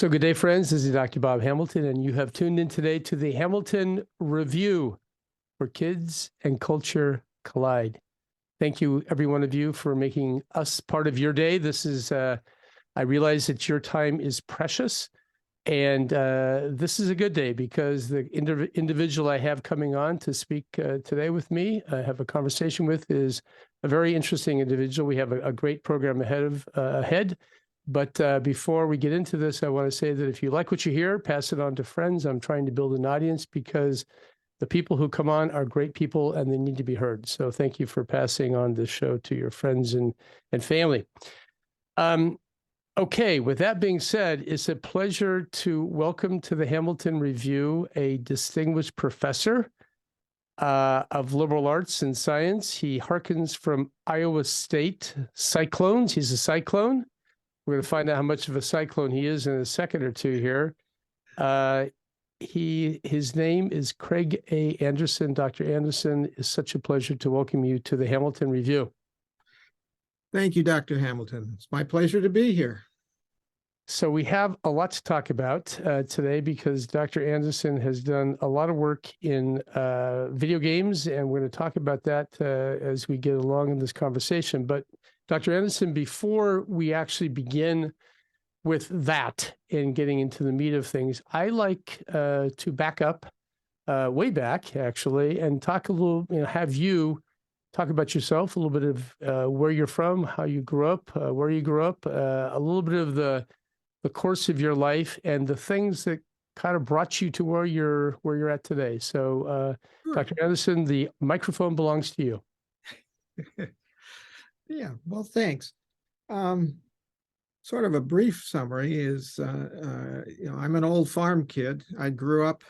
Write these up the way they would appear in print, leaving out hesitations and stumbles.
So good day, friends. This is Dr. Bob Hamilton, and you have tuned in today to the Hamilton Review, where kids and culture collide. Thank you, every one of you, for making us part of your day. This is, I realize that your time is precious, and this is a good day because the individual I have coming on to speak today with me, I have a conversation with, is a very interesting individual. We have a great program ahead. But before we get into this, I want to say that if you like what you hear, pass it on to friends. I'm trying to build an audience because the people who come on are great people and they need to be heard. So thank you for passing on this show to your friends and family. Okay, with that being said, it's a pleasure to welcome to the Hamilton Review a distinguished professor of liberal arts and science. He harkens from Iowa State Cyclones. He's a Cyclone. We're going to find out how much of a cyclone he is in a second or two here. His name is Craig A. Anderson. Dr. Anderson, it's such a pleasure to welcome you to the Hamilton Review. Thank you, Dr. Hamilton. It's my pleasure to be here. So we have a lot to talk about today because Dr. Anderson has done a lot of work in video games, and we're going to talk about that as we get along in this conversation. But Dr. Anderson, before we actually begin with that and getting into the meat of things, I like to back up way back, actually, and talk a little, have you talk about yourself, a little bit of where you're from, how you grew up, where you grew up, a little bit of the course of your life and the things that kind of brought you to where you're at today. So, Sure. Dr. Anderson, the microphone belongs to you. Yeah, well, thanks. Sort of a brief summary is, I'm an old farm kid. I grew up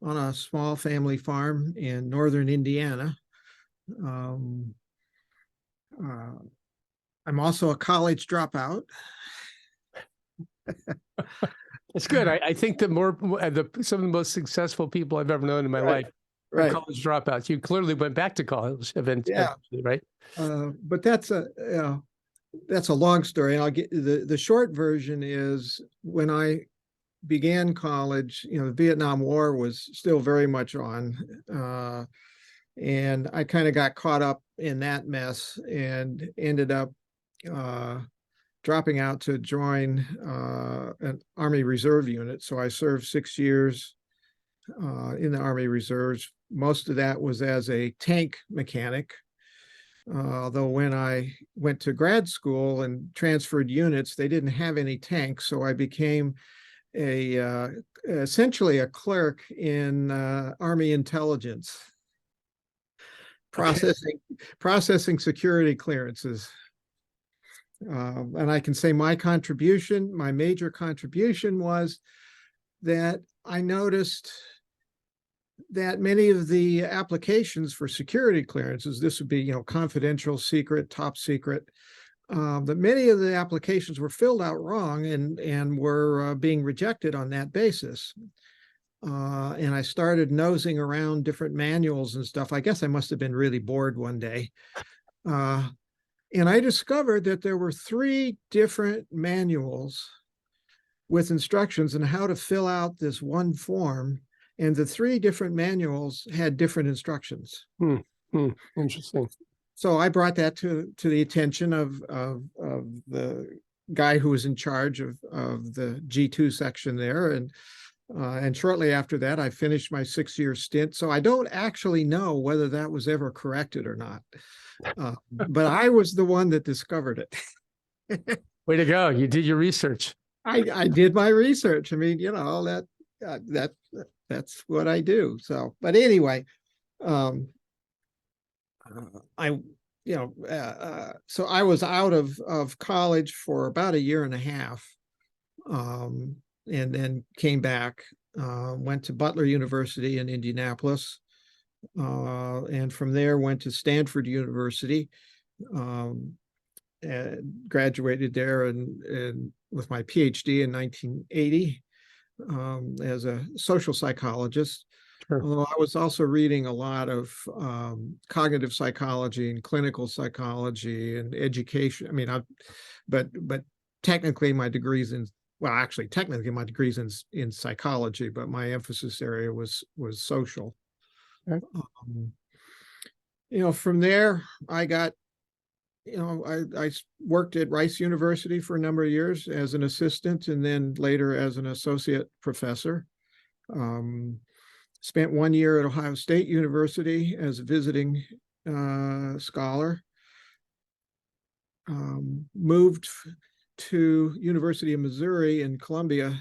on a small family farm in northern Indiana. I'm also a college dropout. It's good. I think some of the most successful people I've ever known in my life are college dropouts. You clearly went back to college eventually, right? But that's a long story. And I'll get the short version is when I began college, the Vietnam War was still very much on. And I kind of got caught up in that mess and ended up dropping out to join an Army Reserve unit. So I served 6 years in the Army Reserves. Most of that was as a tank mechanic. Although when I went to grad school and transferred units, they didn't have any tanks. So I became essentially a clerk in Army intelligence, processing security clearances. And I can say my major contribution was that I noticed that many of the applications for security clearances, this would be, confidential, secret, top secret, that many of the applications were filled out wrong and were being rejected on that basis. And I started nosing around different manuals and stuff. I guess I must have been really bored one day. And I discovered that there were 3 different manuals with instructions on how to fill out this one form. And the 3 different manuals had different instructions. Interesting. So I brought that to the attention of the guy who was in charge of the G2 section there. And shortly after that, I finished my 6-year stint. So I don't actually know whether that was ever corrected or not. But I was the one that discovered it. Way to go. You did your research. I did my research. I mean, that's what I do. So, but anyway, so I was out of college for about 1.5 years, and then came back, went to Butler University in Indianapolis, and from there went to Stanford University, and graduated there and with my PhD in 1980 as a social psychologist. Sure. Although I was also reading a lot of cognitive psychology and clinical psychology and education. I mean, but technically my degree's in well, actually, technically my degree's in psychology, but my emphasis area was social. Okay. From there, I got, I worked at Rice University for a number of years as an assistant and then later as an associate professor. Spent 1 year at Ohio State University as a visiting scholar. Moved to University of Missouri in Columbia,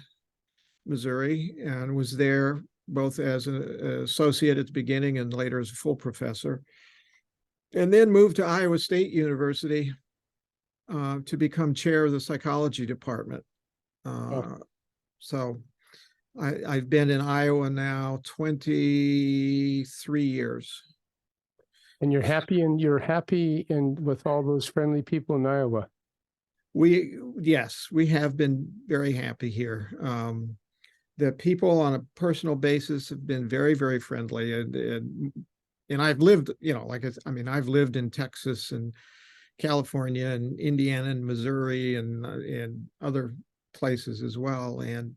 Missouri, and was there both as an associate at the beginning and later as a full professor. And then moved to Iowa State University to become chair of the psychology department. So I've been in Iowa now 23 years. And you're happy, and with all those friendly people in Iowa. Yes, we have been very happy here. The people on a personal basis have been very, very friendly, and I've lived, I've lived in Texas and California and Indiana and Missouri and other places as well. And,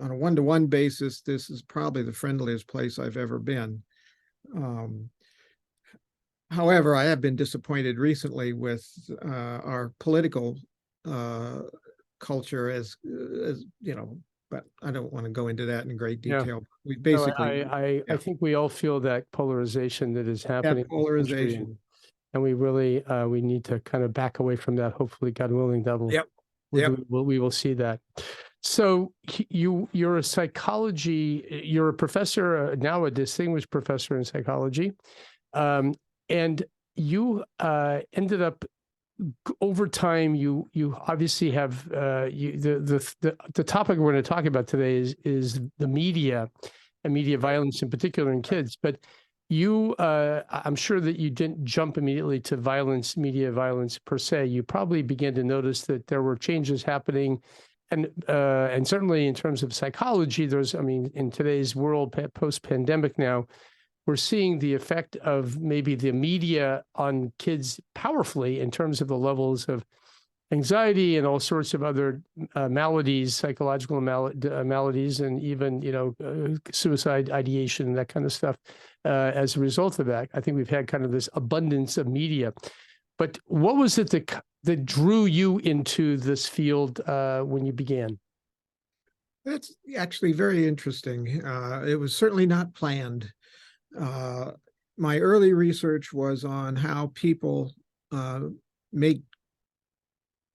on a one-to-one basis, this is probably the friendliest place I've ever been. However, I have been disappointed recently with our political culture, as but I don't want to go into that in great detail. Yeah. We basically, I think we all feel that polarization that is happening. Polarization, and we really we need to kind of back away from that. Hopefully, God willing, that will. Yep. We will see that. So you're a psychology. You're a professor now, a distinguished professor in psychology. And you ended up over time. You obviously have the topic we're going to talk about today is the media and media violence in particular in kids. But you, I'm sure that you didn't jump immediately to media violence per se. You probably began to notice that there were changes happening, and certainly in terms of psychology, in today's world post-pandemic now, we're seeing the effect of maybe the media on kids powerfully in terms of the levels of anxiety and all sorts of other maladies, psychological maladies, and even, suicide ideation and that kind of stuff as a result of that. I think we've had kind of this abundance of media. But what was it that drew you into this field when you began? That's actually very interesting. It was certainly not planned. My early research was on how people make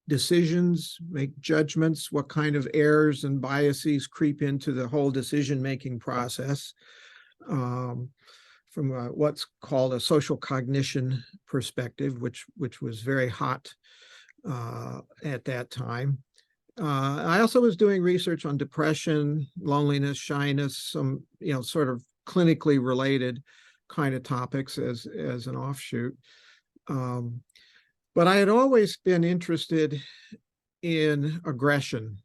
decisions, make judgments, what kind of errors and biases creep into the whole decision-making process, from what's called a social cognition perspective, which was very hot at that time. I also was doing research on depression, loneliness, shyness, some sort of clinically related kind of topics as an offshoot. But I had always been interested in aggression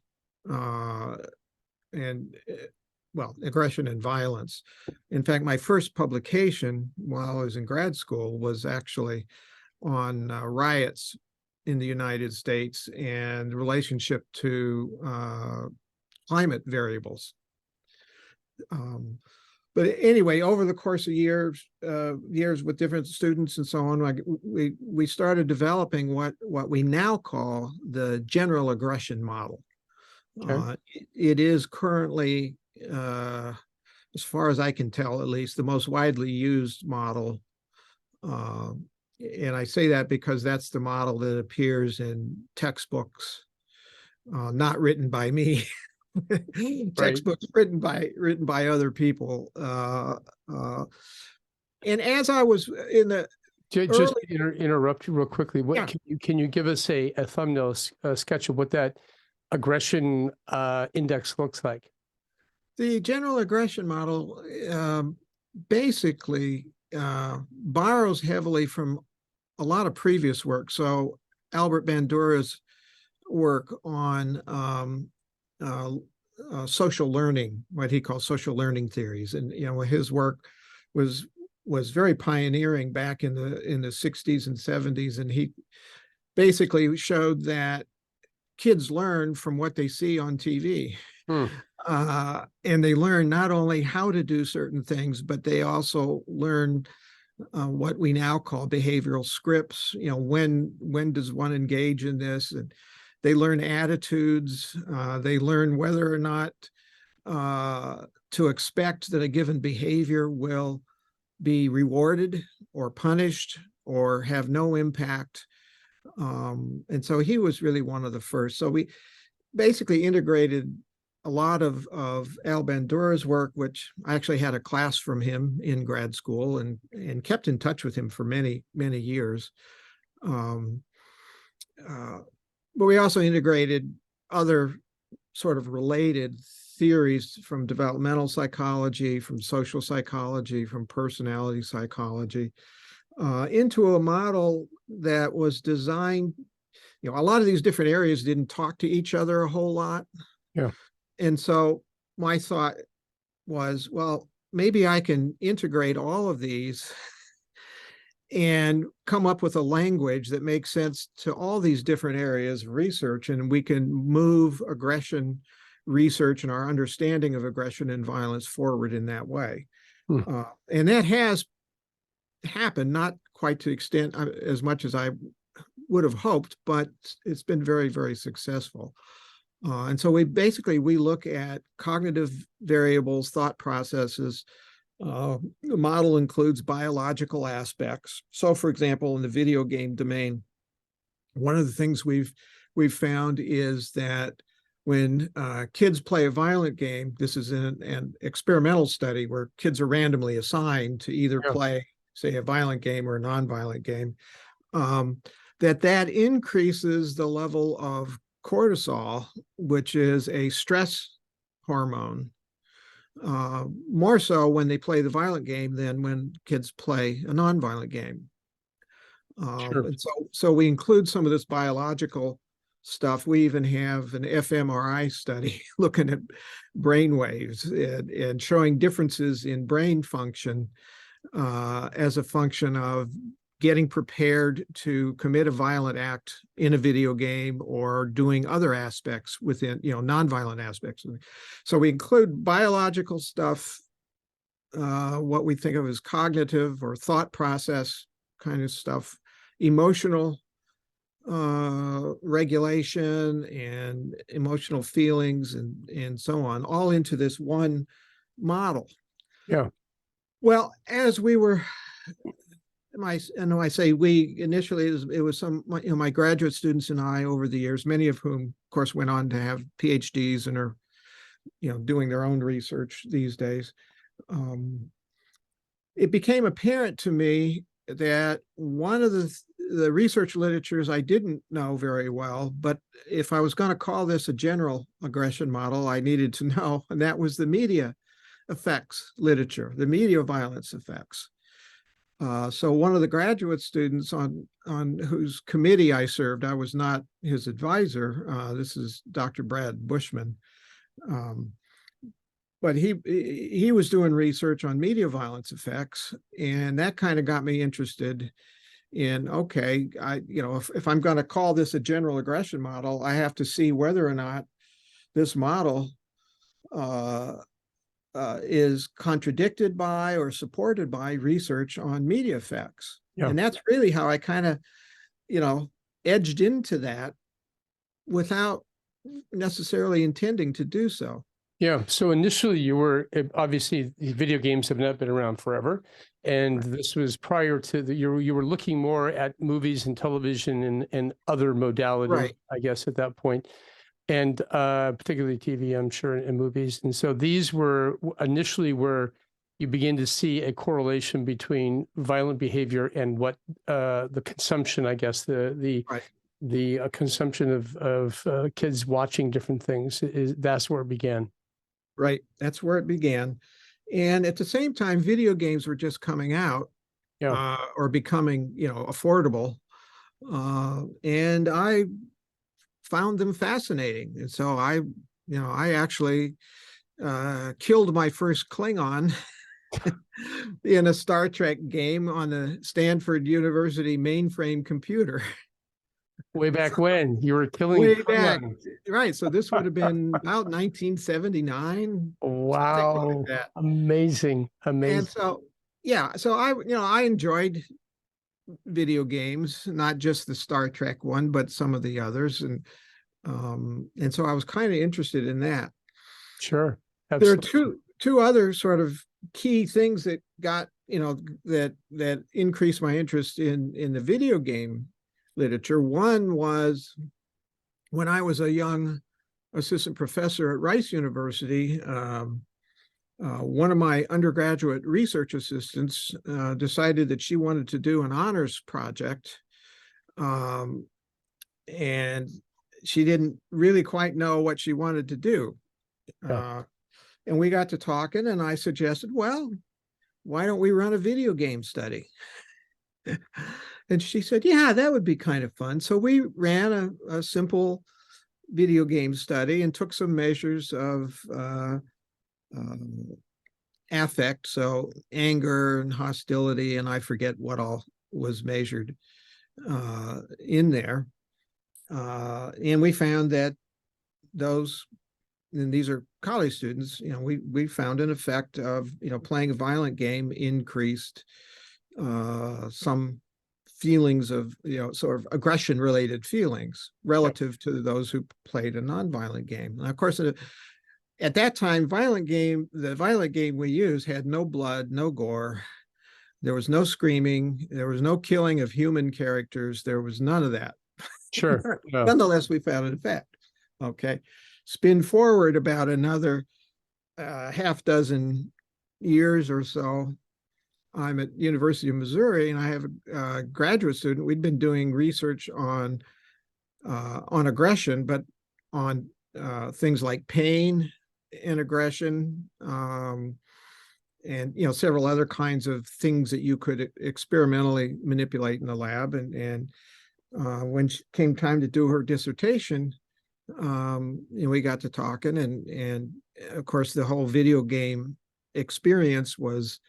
aggression and violence. In fact, my first publication while I was in grad school was actually on riots in the United States and the relationship to climate variables. But anyway, over the course of years with different students and so on, we started developing what we now call the general aggression model. Okay. It is currently, as far as I can tell, at least the most widely used model. And I say that because that's the model that appears in textbooks, not written by me. Textbooks written by other people. And as I was in the just interrupt you real quickly. What can you give us a thumbnail sketch of what that aggression index looks like? The general aggression model basically borrows heavily from a lot of previous work. So Albert Bandura's work on social learning, what he calls social learning theories, and his work was very pioneering back in the 60s and 70s, and he basically showed that kids learn from what they see on TV. Hmm. And they learn not only how to do certain things, but they also learn what we now call behavioral scripts. You know, when does one engage in this? And they learn attitudes. They learn whether or not to expect that a given behavior will be rewarded or punished or have no impact. And so he was really one of the first. So we basically integrated a lot of Al Bandura's work, which I actually had a class from him in grad school and kept in touch with him for many, many years. But we also integrated other sort of related theories from developmental psychology, from social psychology, from personality psychology, into a model that was designed, you know, a lot of these different areas didn't talk to each other a whole lot. Yeah. And so my thought was, well, maybe I can integrate all of these and come up with a language that makes sense to all these different areas of research, and we can move aggression research and our understanding of aggression and violence forward in that way. And that has happened, not quite to the extent as much as I would have hoped, but it's been very, very successful. And so we look at cognitive variables, thought processes. The model includes biological aspects. So, for example, in the video game domain, one of the things we've found is that when kids play a violent game, this is an experimental study where kids are randomly assigned to either play, say, a violent game or a non-violent game, that increases the level of cortisol, which is a stress hormone, more so when they play the violent game than when kids play a non-violent game. And so we include some of this biological stuff. We even have an fMRI study looking at brain waves and showing differences in brain function as a function of getting prepared to commit a violent act in a video game or doing other aspects within, you know, nonviolent aspects. So we include biological stuff, what we think of as cognitive or thought process kind of stuff, emotional regulation and emotional feelings and so on, all into this one model. Yeah. Well, as we were, I say we, initially it was some, you know, my graduate students and I over the years, many of whom, of course, went on to have PhDs and are, you know, doing their own research these days. It became apparent to me that one of the research literatures I didn't know very well, but if I was going to call this a general aggression model, I needed to know, and that was the media effects literature, the media violence effects. So one of the graduate students on whose committee I served, I was not his advisor. This is Dr. Brad Bushman. But he was doing research on media violence effects, and that kind of got me interested in, okay, you know, if I'm going to call this a general aggression model, I have to see whether or not this model is contradicted by or supported by research on media effects. Yeah. And that's really how I kind of, you know, edged into that without necessarily intending to do so. Yeah. So initially you were, obviously video games have not been around forever. And this was prior to you were looking more at movies and television and other modalities, I guess, at that point. And particularly TV, I'm sure, and movies. And so these were initially where you begin to see a correlation between violent behavior and what the consumption, I guess, the consumption of kids watching different things that's where it began. Right. That's where it began. And at the same time, video games were just coming out or becoming, you know, affordable. And I found them fascinating. And so I actually killed my first Klingon in a Star Trek game on the Stanford University mainframe computer. Way back when you were killing Way back, Klingon. right? So this would have been about 1979, something like Wow. that. Amazing. And Amazing. so, yeah, so I enjoyed video games, not just the Star Trek one, but some of the others, and so I was kind of interested in that. Sure. There are Absolutely. two other sort of key things that got that increased my interest in the video game literature. One was when I was a young assistant professor at Rice University. One of my undergraduate research assistants decided that she wanted to do an honors project, um, and she didn't really quite know what she wanted to do. Yeah. And we got to talking, and I suggested, well, why don't we run a video game study? And she said, yeah, that would be kind of fun. So we ran a simple video game study and took some measures of affect, so anger and hostility, and I forget what all was measured in there. And we found that those, and these are college students, we found an effect of, playing a violent game increased some feelings of, sort of aggression related feelings relative to those who played a nonviolent game. And of course, at that time, the violent game we used had no blood, no gore. There was no screaming. There was no killing of human characters. There was none of that. Sure. Yeah. Nonetheless, we found an effect. Okay. Spin forward about another half dozen years or so. I'm at University of Missouri, and I have a graduate student. We'd been doing research on aggression, but on things like pain and aggression, and several other kinds of things that you could experimentally manipulate in the lab. And when it came time to do her dissertation, we got to talking, and of course the whole video game experience was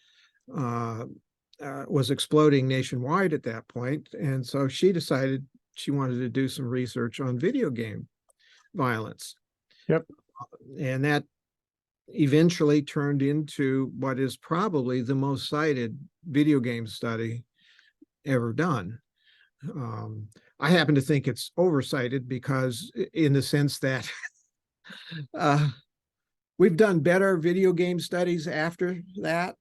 exploding nationwide at that point. And so she decided she wanted to do some research on video game violence. Yep. And that eventually turned into what is probably the most cited video game study ever done. I happen to think it's oversighted because, in the sense that we've done better video game studies after that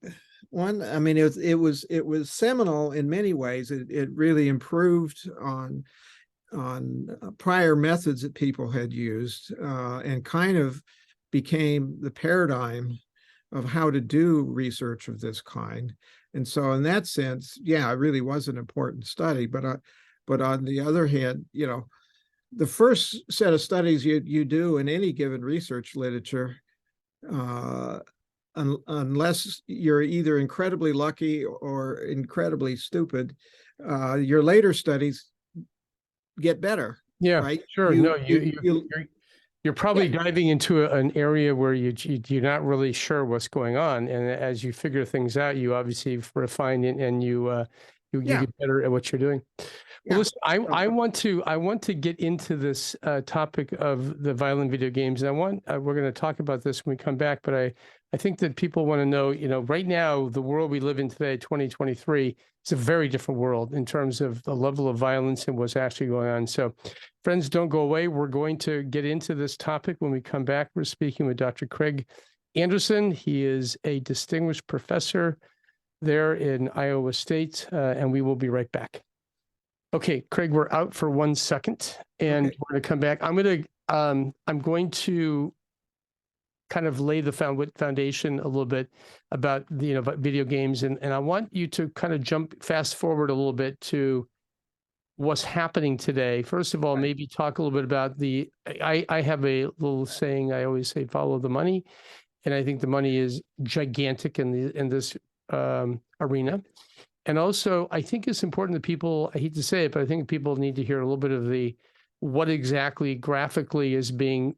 one. I mean, it was seminal in many ways. It really improved on prior methods that people had used, and kind of became the paradigm of how to do research of this kind. And so in that sense, yeah, it really was an important study. But on the other hand, the first set of studies you do in any given research literature, unless you're either incredibly lucky or incredibly stupid, your later studies get better. Yeah. Right? Sure. No, you're probably diving into an area where you're not really sure what's going on, and as you figure things out, you obviously refine it, and you get better at what you're doing. Well, listen, I want to get into this topic of the violent video games, and we're going to talk about this when we come back. But I think that people want to know, right now, the world we live in today, 2023, it's a very different world in terms of the level of violence and what's actually going on. So, friends, don't go away. We're going to get into this topic when we come back. We're speaking with Dr. Craig Anderson. He is a distinguished professor there in Iowa State, and we will be right back. Okay, Craig, we're out for 1 second, and we're going to come back. I'm going to kind of lay the foundation a little bit about the video games, and I want you to kind of fast forward a little bit to what's happening today. First of all, maybe talk a little bit about I have a little saying I always say, follow the money, and I think the money is gigantic in this arena. And also, I think it's important that people, I hate to say it, but I think people need to hear a little bit of what exactly graphically is being,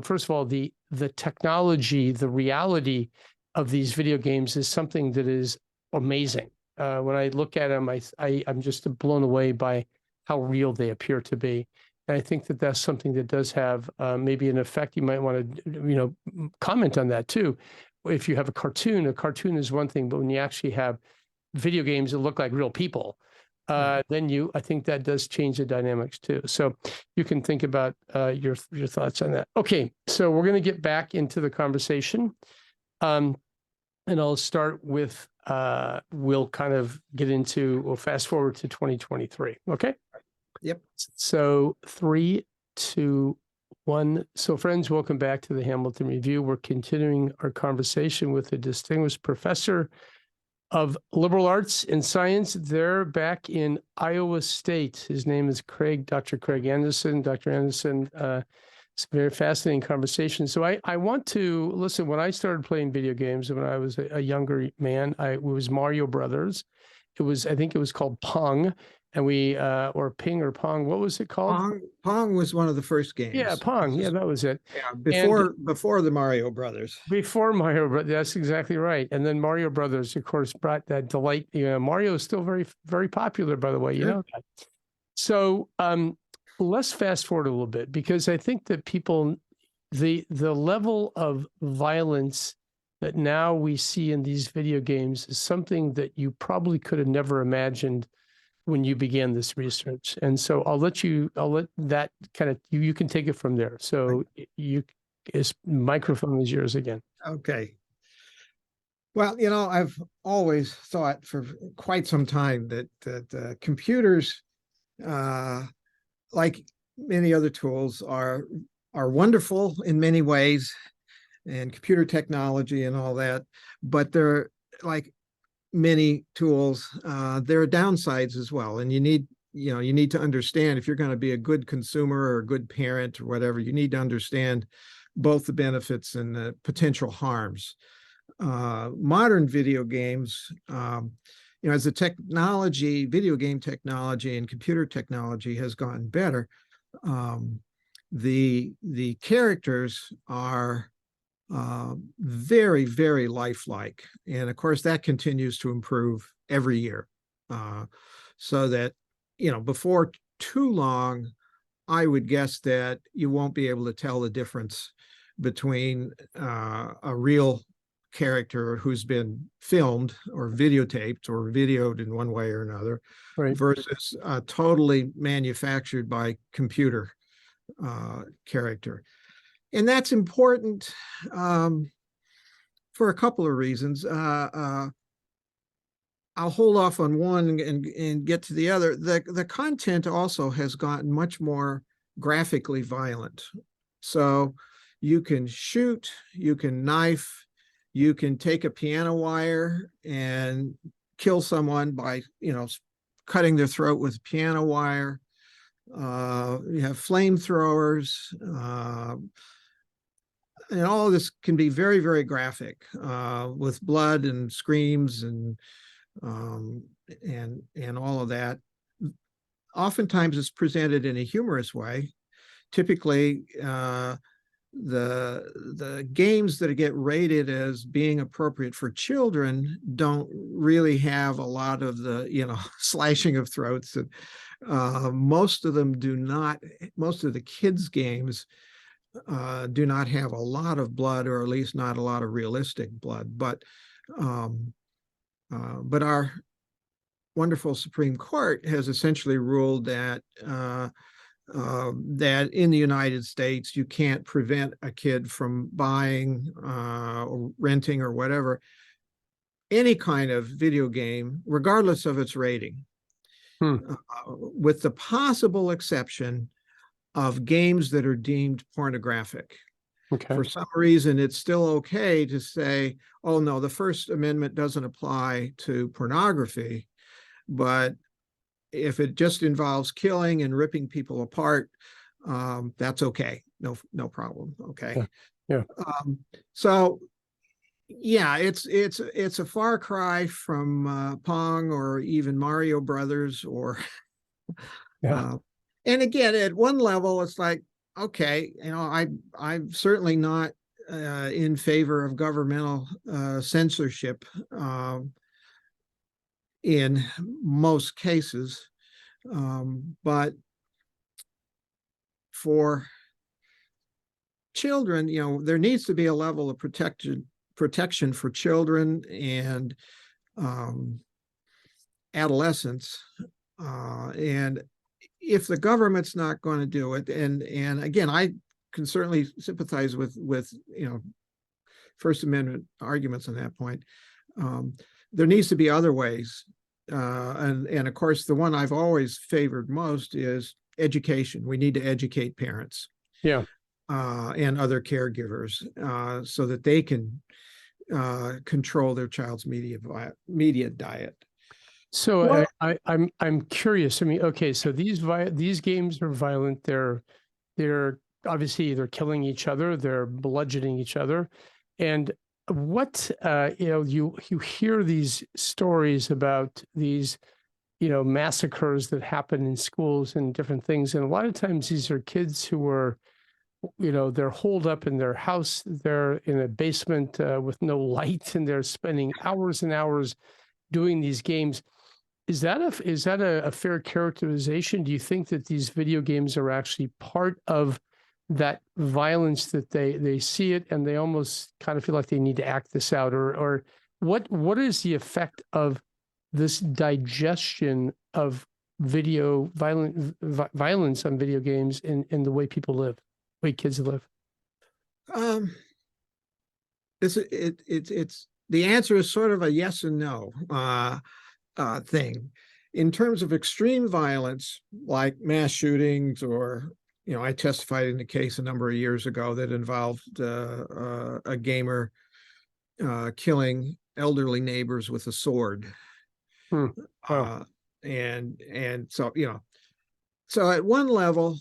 first of all, the technology, the reality of these video games is something that is amazing. When I look at them, I'm just blown away by how real they appear to be. And I think that that's something that does have maybe an effect. You might want to, comment on that too. If you have a cartoon is one thing, but when you actually have video games that look like real people, then I think that does change the dynamics too. So you can think about your thoughts on that. Okay, so we're going to get back into the conversation, and I'll start with we'll fast forward to 2023. Okay. Yep. So 3, 2, 1. So friends, welcome back to the Hamilton Review. We're continuing our conversation with a distinguished professor of liberal arts and science there back in Iowa State. His name is Dr. Craig Anderson. Dr. Anderson, it's a very fascinating conversation. So I want to listen. When I started playing video games when I was a younger man, it was Mario Brothers. I think it was called Pong, and or Ping or Pong. What was it called? Pong was one of the first games. Yeah, Pong. Yeah, that was it. Yeah, before the Mario Brothers. Before Mario Brothers, that's exactly right. And then Mario Brothers, of course, brought that delight. Mario is still very, very popular, by the way. You know that. So let's fast forward a little bit, because I think that the level of violence that now we see in these video games is something that you probably could have never imagined when you began this research. And so I'll let that kind of, you can take it from there. So microphone is yours again. Okay. Well, I've always thought for quite some time that computers, like many other tools, are wonderful in many ways, and computer technology and all that, but they're like many tools, there are downsides as well. And you need to understand, if you're going to be a good consumer or a good parent or whatever, you need to understand both the benefits and the potential harms. Modern video games, as the video game technology and computer technology has gotten better, the characters are very, very lifelike. And of course, that continues to improve every year. So that, before too long, I would guess that you won't be able to tell the difference between a real character who's been filmed or videotaped or videoed in one way or another, right, versus a totally manufactured by computer character. And that's important for a couple of reasons. I'll hold off on one and get to the other. The content also has gotten much more graphically violent. So you can shoot, you can knife, you can take a piano wire and kill someone by, cutting their throat with piano wire. You have flamethrowers, and all of this can be very, very graphic, with blood and screams and all of that. Oftentimes it's presented in a humorous way. Typically, the games that get rated as being appropriate for children don't really have a lot of the slashing of throats. And most of them do not. Most of the kids' games do not have a lot of blood, or at least not a lot of realistic blood. But our wonderful Supreme Court has essentially ruled that that in the United States, you can't prevent a kid from buying or renting or whatever any kind of video game, regardless of its rating, with the possible exception of games that are deemed pornographic. Okay. For some reason, it's still okay to say, oh, no, the First Amendment doesn't apply to pornography, but if it just involves killing and ripping people apart, that's okay. No problem. Okay. Yeah. So yeah, it's a far cry from Pong or even Mario Brothers or and again, at one level, it's like, okay, I'm certainly not in favor of governmental censorship in most cases. But for children, there needs to be a level of protection for children and adolescents. And if the government's not going to do it, and again, I can certainly sympathize with First Amendment arguments on that point. There needs to be other ways. And of course, the one I've always favored most is education. We need to educate parents. Yeah. And other caregivers so that they can control their child's media diet. So Well, I'm curious. I mean, okay, so these games are violent. They're obviously they're killing each other. They're bludgeoning each other. And what you hear these stories about these massacres that happen in schools and different things, and a lot of times these are kids who are they're holed up in their house. They're in a basement with no light, and they're spending hours and hours doing these games. Is that a fair characterization? Do you think that these video games are actually part of that violence, that they see it and they almost kind of feel like they need to act this out, or what is the effect of this digestion of violence on video games in the way people live, way kids live? It's the answer is sort of a yes and no thing. In terms of extreme violence, like mass shootings, or I testified in a case a number of years ago that involved a gamer killing elderly neighbors with a sword. Wow. And so so at one level,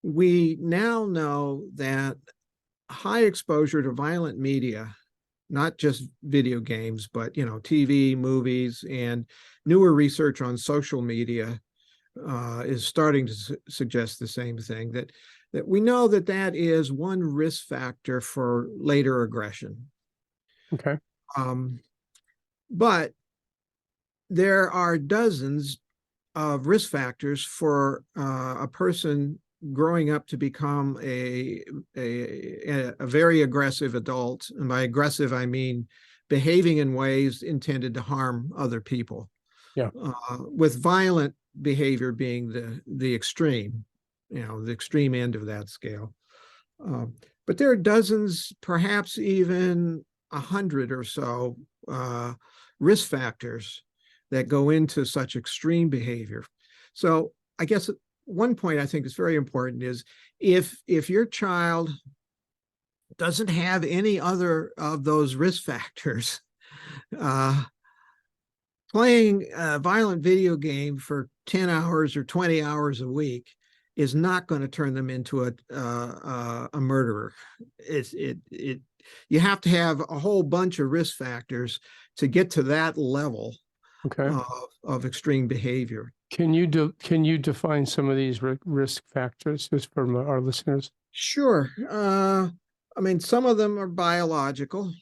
we now know that high exposure to violent media, not just video games, but TV, movies, and newer research on social media is starting to suggest the same thing, that we know that is one risk factor for later aggression. Okay. But there are dozens of risk factors for a person growing up to become a very aggressive adult. And by aggressive, I mean behaving in ways intended to harm other people. Yeah. With violent behavior being the extreme, the extreme end of that scale. But there are dozens, perhaps even 100 or so risk factors that go into such extreme behavior. So I guess one point I think is very important is if your child doesn't have any other of those risk factors, playing a violent video game for 10 hours or 20 hours a week is not going to turn them into a murderer. You have to have a whole bunch of risk factors to get to that level of extreme behavior. Can you define some of these risk factors just for our listeners? Sure. I mean, some of them are biological,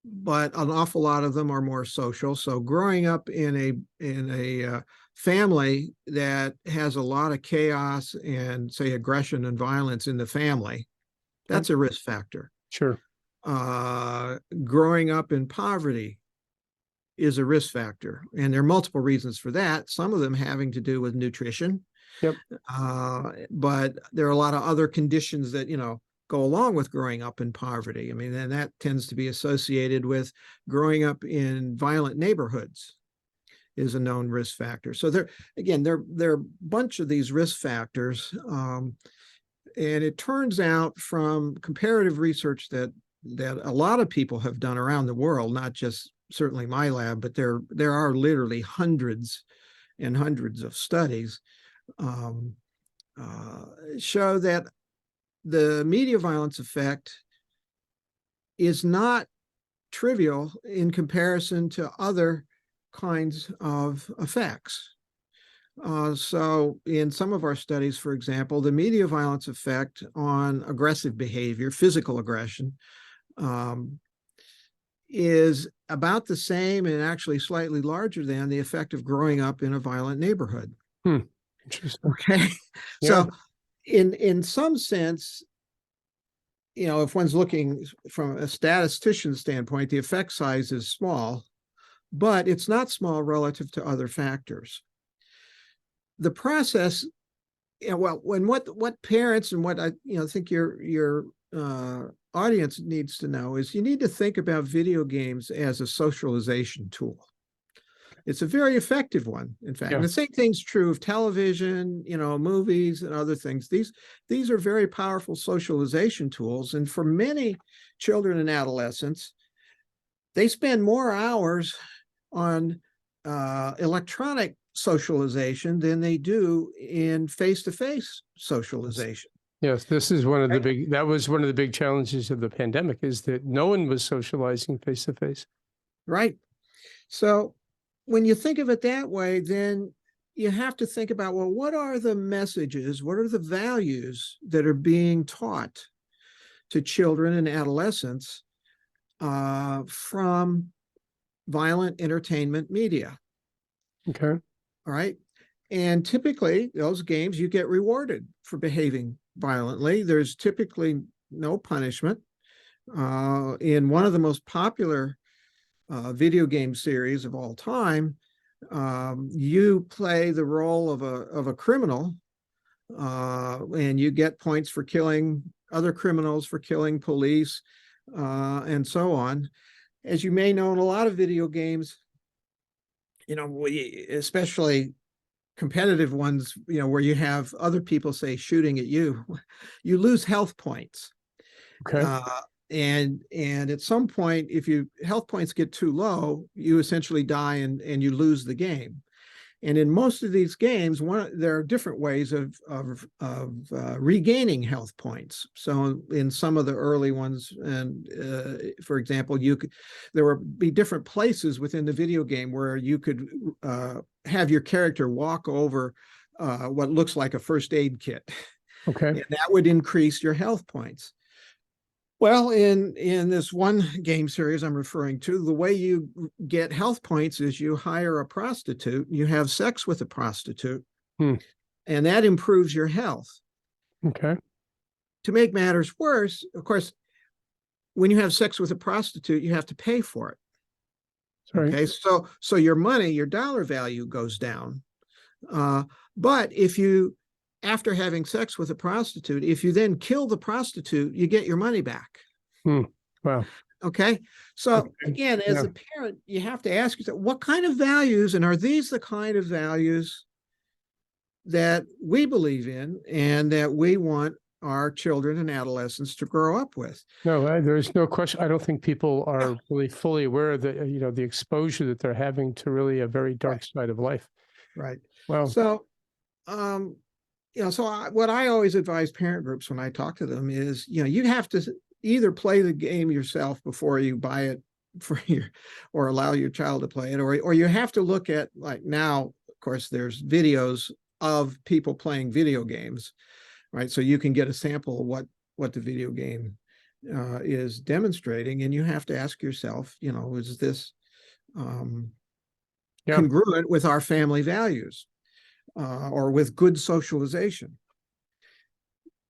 but an awful lot of them are more social. So growing up in a family that has a lot of chaos and, say, aggression and violence in the family, that's a risk factor. Sure. Growing up in poverty is a risk factor. And there are multiple reasons for that, some of them having to do with nutrition. Yep. But there are a lot of other conditions that, go along with growing up in poverty. I mean, and that tends to be associated with growing up in violent neighborhoods is a known risk factor. So there are a bunch of these risk factors. And it turns out from comparative research that a lot of people have done around the world, not just certainly my lab, but there are literally hundreds and hundreds of studies show that the media violence effect is not trivial in comparison to other kinds of effects. So in some of our studies, for example, the media violence effect on aggressive behavior, physical aggression, is about the same and actually slightly larger than the effect of growing up in a violent neighborhood. Interesting. Okay. Yeah. So in some sense, if one's looking from a statistician standpoint, the effect size is small, but it's not small relative to other factors. The process, when what parents and what I think your audience needs to know is you need to think about video games as a socialization tool. It's a very effective one, in fact. Yeah. And the same thing's true of television, movies and other things. These are very powerful socialization tools. And for many children and adolescents, they spend more hours on electronic socialization than they do in face-to-face socialization. Yes, this is one of the that was one of the big challenges of the pandemic, is that no one was socializing face to face. Right. So when you think of it that way, then you have to think about, well, what are the messages, what are the values that are being taught to children and adolescents from violent entertainment media? Okay. All right. And typically, those games, you get rewarded for behaving violently. There's typically no punishment. In one of the most popular video game series of all time, you play the role of a criminal, and you get points for killing other criminals, for killing police, and so on. As you may know, in a lot of video games, especially competitive ones, where you have other people, say, shooting at you, you lose health points. Okay. And at some point, if your health points get too low, you essentially die and you lose the game. And in most of these games, there are different ways of regaining health points. So in some of the early ones, and for example, there would be different places within the video game where you could have your character walk over what looks like a first aid kit. Okay. And that would increase your health points. Well, in this one game series I'm referring to, the way you get health points is you hire a prostitute, you have sex with a prostitute, and that improves your health. Okay. To make matters worse, of course, when you have sex with a prostitute, you have to pay for it. Sorry. Okay, so your money, your dollar value goes down. But if you, after having sex with a prostitute, if you then kill the prostitute, you get your money back. Wow. Okay. So again, as a parent, you have to ask yourself, what kind of values, and are these the kind of values that we believe in and that we want our children and adolescents to grow up with? No, there's no question. I don't think people are really fully aware of the exposure that they're having to really a very dark side of life. Right. Wow. So, what I always advise parent groups when I talk to them is, you have to either play the game yourself before you buy it or allow your child to play it, or you have to look at, like, now, of course, there's videos of people playing video games, right? So you can get a sample of what the video game is demonstrating, and you have to ask yourself, is this congruent with our family values? Or with good socialization.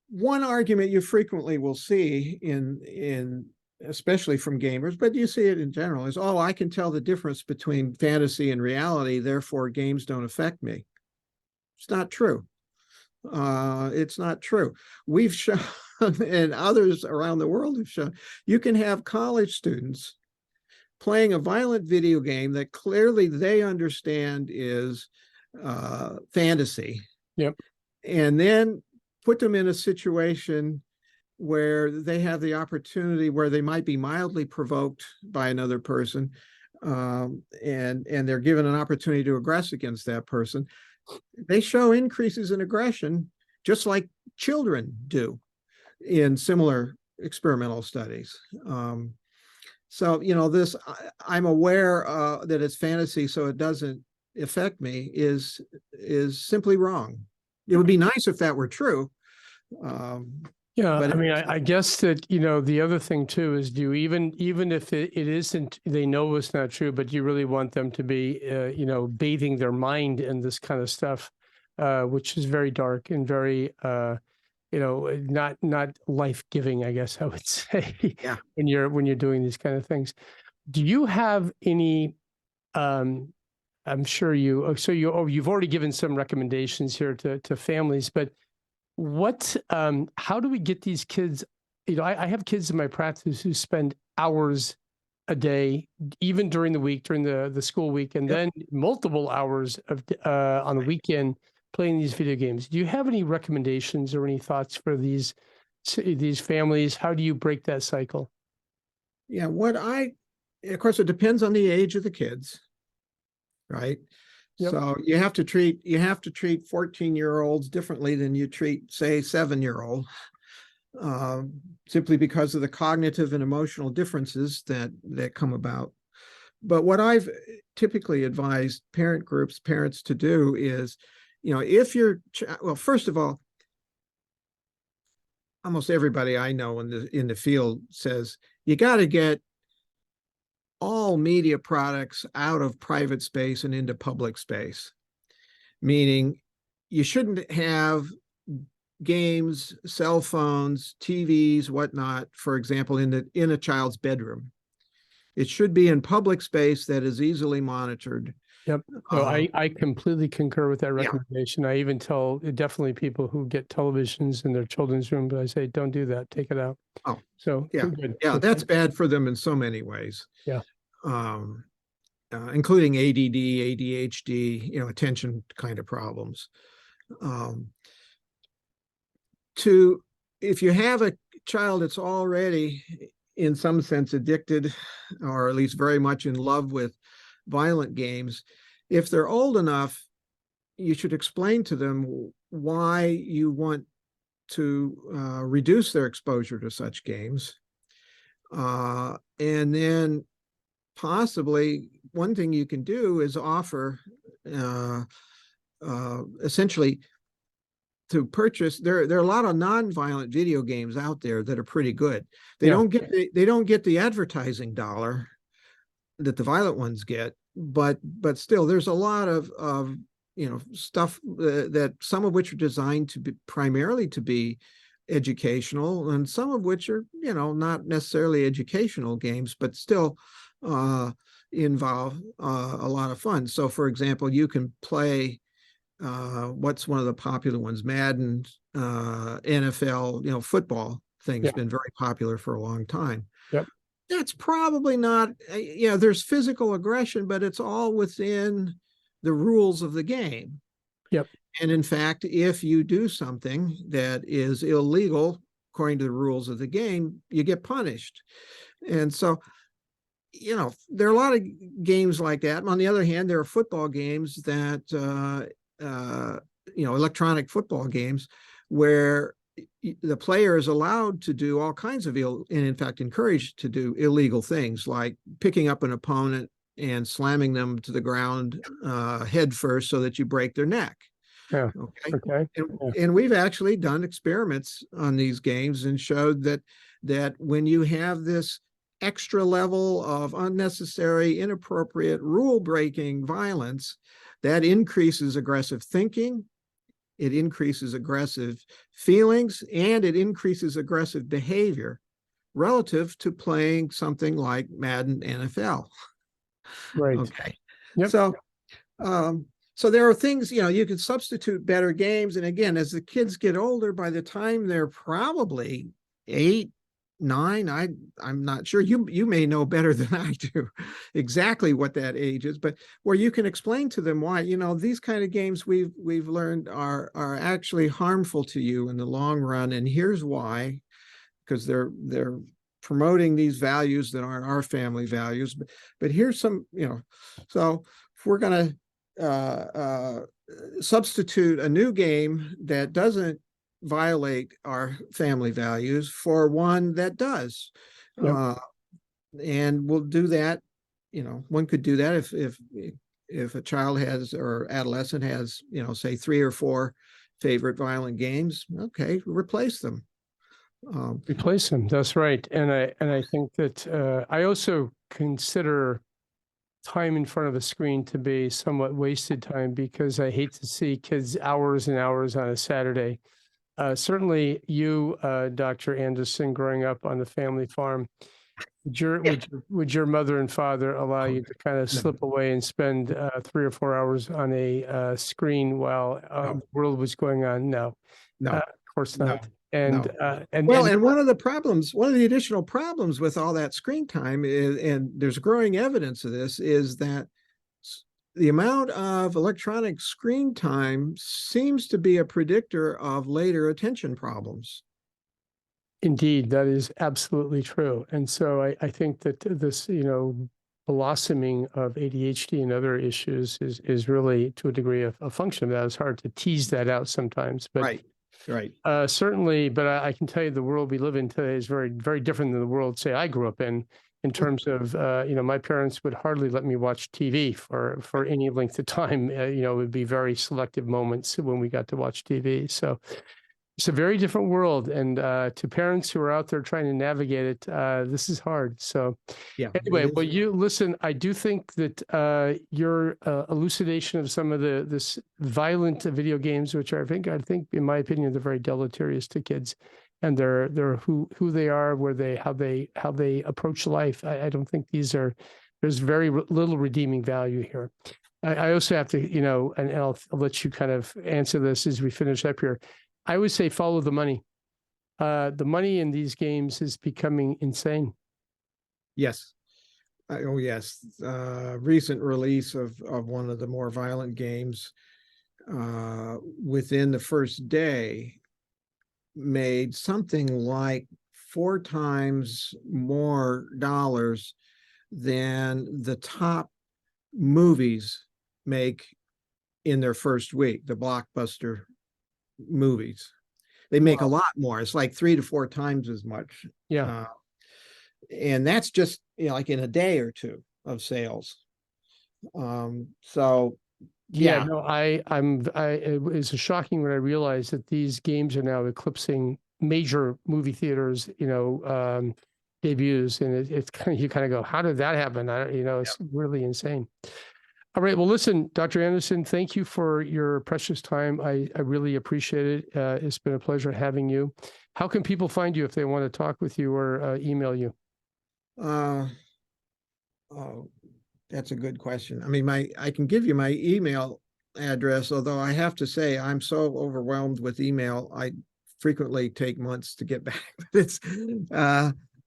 One argument you frequently will see in especially from gamers, but you see it in general, is, oh, I can tell the difference between fantasy and reality, therefore games don't affect me. It's not true. It's not true. We've shown, and others around the world have shown, you can have college students playing a violent video game that clearly they understand is fantasy. Yep. And then put them in a situation where they have the opportunity, where they might be mildly provoked by another person, and they're given an opportunity to aggress against that person. They show increases in aggression, just like children do in similar experimental studies. So, this, I'm aware that it's fantasy, so it doesn't affect me, is simply wrong. It would be nice if that were true, Yeah, But I mean, I guess that, the other thing too is do you even if it isn't, they know it's not true, but you really want them to be, bathing their mind in this kind of stuff, which is very dark and very, not life-giving, I guess I would say, yeah, when you're doing these kind of things. Do you have any, um, I'm sure you've already given some recommendations here to families, but how do we get these kids? I have kids in my practice who spend hours a day, even during the week, during the school week, and yep. then multiple hours on the weekend playing these video games. Do you have any recommendations or any thoughts for these families? How do you break that cycle? Yeah, of course, it depends on the age of the kids, right? Yep. So you have to treat 14-year-olds differently than you treat, say, 7-year-old, simply because of the cognitive and emotional differences that come about. But what I've typically advised parents to do is, if well, first of all, almost everybody I know in the field says you got to get all media products out of private space and into public space, meaning you shouldn't have games, cell phones, TVs, whatnot, for example, in a child's bedroom. It should be in public space that is easily monitored. Yep. No, Uh, I completely concur with that yeah. recommendation. I even tell definitely people who get televisions in their children's room, but I say, don't do that. Take it out. Oh, So yeah. good. Yeah. Okay. That's bad for them in so many ways, Yeah. um, including ADD, ADHD, attention kind of problems. Um, to if you have a child that's already in some sense addicted or at least very much in love with violent games, if they're old enough, you should explain to them why you want to reduce their exposure to such games. And then possibly one thing you can do is offer essentially to purchase. There are a lot of non-violent video games out there that are pretty good. Yeah. They don't get the advertising dollar that the violent ones get, but still there's a lot of stuff that some of which are designed to be primarily to be educational, and some of which are not necessarily educational games, but still involve a lot of fun. So for example, you can play what's one of the popular ones, Madden, NFL, football thing has Yeah. been very popular for a long time. Yep. That's probably not, there's physical aggression, but it's all within the rules of the game. Yep. And in fact, if you do something that is illegal, according to the rules of the game, you get punished. And so, there are a lot of games like that. On the other hand, there are football games that, electronic football games where the player is allowed to do all kinds of and in fact encouraged to do illegal things like picking up an opponent and slamming them to the ground head first so that you break their neck. Yeah. Okay. Okay. And, Yeah. and we've actually done experiments on these games and showed that when you have this extra level of unnecessary, inappropriate, rule-breaking violence, that increases aggressive thinking, it increases aggressive feelings, and it increases aggressive behavior relative to playing something like Madden NFL. Right. Okay. Yep. So there are things, you can substitute better games. And again, as the kids get older, by the time they're probably 8, 9, I'm not sure. You may know better than I do exactly what that age is, but where you can explain to them why, these kind of games we've learned are actually harmful to you in the long run. And here's why, because they're promoting these values that aren't our family values. But here's some, so if we're going to substitute a new game that doesn't violate our family values for one that does. Yep. And we'll do that. One could do that if a child has or adolescent has, say 3 or 4 favorite violent games. Okay, replace them. Replace them. That's right. And I think that I also consider time in front of a screen to be somewhat wasted time, because I hate to see kids hours and hours on a Saturday. Certainly you, Dr. Anderson, growing up on the family farm, would your mother and father allow Oh, you to kind of no, slip away and spend 3 or 4 hours on a screen while no, the world was going on? No, no, of course no, not. And no. and Well, and and one of the additional problems with all that screen time is, and there's growing evidence of this, is that the amount of electronic screen time seems to be a predictor of later attention problems. indeed, that is absolutely true. And so I think that this, blossoming of ADHD and other issues is really, to a degree, a function of that. It's hard to tease that out sometimes, but Right, right. certainly. But I can tell you the world we live in today is very, very different than the world, say, I grew up in terms of, my parents would hardly let me watch TV for any length of time. It would be very selective moments when we got to watch TV. So it's a very different world. And to parents who are out there trying to navigate it, this is hard. So Yeah, anyway, it well, is. you listen, I do think that your elucidation of some of this violent video games, which I think, in my opinion, they're very deleterious to kids, and they're who they are, how they approach life. I don't think there's very little redeeming value here. I also have to, and I'll let you kind of answer this as we finish up here. I would say follow the money. The money in these games is becoming insane. Yes. Oh, yes. Recent release of one of the more violent games within the first day made something like 4 times more dollars than the top movies make in their first week, the blockbuster movies. They make a Wow. lot more. It's like 3 to 4 times as much. Yeah. Uh, and that's just, like in a day or two of sales. So Yeah, yeah, no, it was shocking when I realized that these games are now eclipsing major movie theaters, debuts, and it's kind of, you kind of go, how did that happen? It's really insane. All right, well, listen, Dr. Anderson, thank you for your precious time. I really appreciate it. It's been a pleasure having you. How can people find you if they want to talk with you or email you? uh, oh, that's a good question. I mean, I can give you my email address, although I have to say I'm so overwhelmed with email. I frequently take months to get back. It's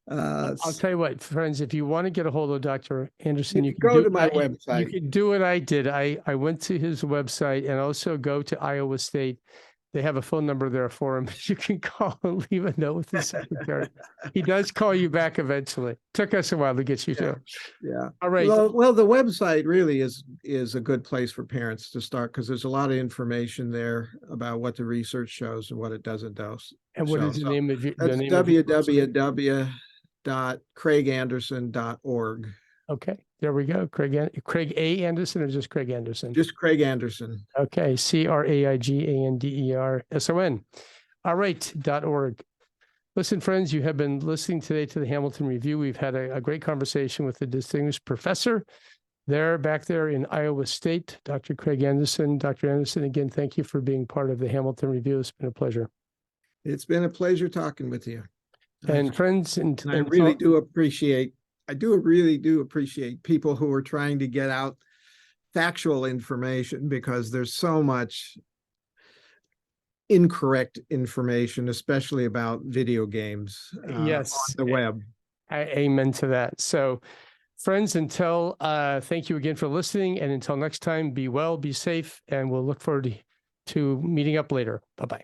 I'll tell you what, friends, if you want to get a hold of Dr. Anderson, you you can can go do to my you website. can do what I did. I went to his website and also go to Iowa State. They have a phone number there for him. You can call and leave a note with the secretary. He does call you back eventually. Took us a while to get you Yeah, to. yeah. All right. Well, the website really is a good place for parents to start, because there's a lot of information there about what the research shows and what it doesn't do. And what So, is the name of your that's website? www.craiganderson.org. Okay, there we go. Craig A. Anderson, or just Craig Anderson? Just Craig Anderson. Okay, CRAIGANDERSON. All right, .org. Listen, friends, you have been listening today to the Hamilton Review. We've had a great conversation with a distinguished professor back there in Iowa State, Dr. Craig Anderson. Dr. Anderson, again, thank you for being part of the Hamilton Review. It's been a pleasure. It's been a pleasure talking with you. And friends, and I really do appreciate people who are trying to get out factual information, because there's so much incorrect information, especially about video games on yes, the web. amen to that. So, friends, thank you again for listening. And until next time, be well, be safe, and we'll look forward to meeting up later. Bye-bye.